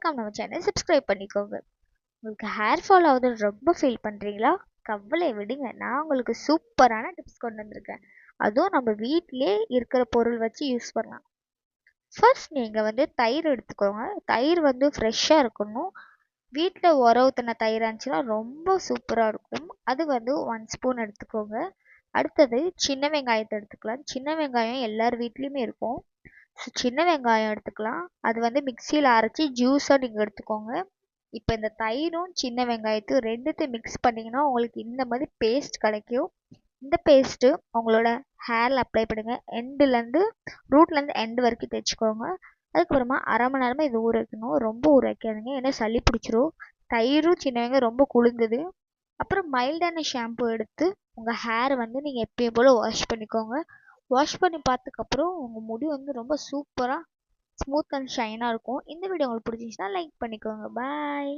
மறக்காம நம்ம channel subscribe பண்ணிக்கோங்க. உங்களுக்கு ஹேர் ஃபால் ஆகுதுன்னு ரொம்ப ஃபீல் பண்ணுறீங்களா? கவலை விடுங்க, நான் உங்களுக்கு சூப்பரான டிப்ஸ் கொண்டு வந்திருக்கேன். அதுவும் நம்ம வீட்டிலே இருக்கிற பொருள் வச்சு யூஸ் பண்ணலாம். ஃபர்ஸ்ட் நீங்கள் வந்து தயிர் எடுத்துக்கோங்க. தயிர் வந்து ஃப்ரெஷ்ஷாக இருக்கணும். வீட்டில் உர ஊற்றின தயிராக இருந்துச்சுன்னா ரொம்ப சூப்பராக இருக்கும். அது வந்து 1 ஸ்பூன் எடுத்துக்கோங்க. அடுத்தது சின்ன வெங்காயத்தை எடுத்துக்கலாம். சின்ன வெங்காயம் எல்லார் வீட்லேயுமே இருக்கும். ஸோ சின்ன வெங்காயம் எடுத்துக்கலாம். அது வந்து மிக்சியில் அரைச்சி ஜூஸாக நீங்கள் எடுத்துக்கோங்க. இப்போ இந்த தயிரும் சின்ன வெங்காயத்தையும் ரெண்டுத்தையும் மிக்ஸ் பண்ணிங்கன்னா உங்களுக்கு இந்த மாதிரி பேஸ்ட் கிடைக்கும். இந்த பேஸ்ட்டு உங்களோட ஹேரில் அப்ளை பண்ணுங்கள். ரூட்லேருந்து எண்டு வரைக்கும் தேய்ச்சிக்கோங்க. அதுக்கப்புறமா அரை மணி நேரமாக இது ஊற வைக்கணும். ரொம்ப ஊற வைக்காதீங்க, ஏன்னா சளி பிடிச்சிரும். தயிரும் சின்ன வெங்காயம் ரொம்ப குளிர்ந்தது. அப்புறம் மைல்டான ஷாம்பு எடுத்து உங்கள் ஹேரை வந்து நீங்கள் எப்பயும் போல் வாஷ் பண்ணிக்கோங்க. வாஷ் பண்ணி பார்த்ததுக்கப்புறம் உங்கள் முடி வந்து ரொம்ப சூப்பராக ஸ்மூத் அண்ட் ஷைனாக இருக்கும். இந்த வீடியோ உங்களுக்கு பிடிச்சிருந்துச்சுன்னா லைக் பண்ணிக்கோங்க. பாய்.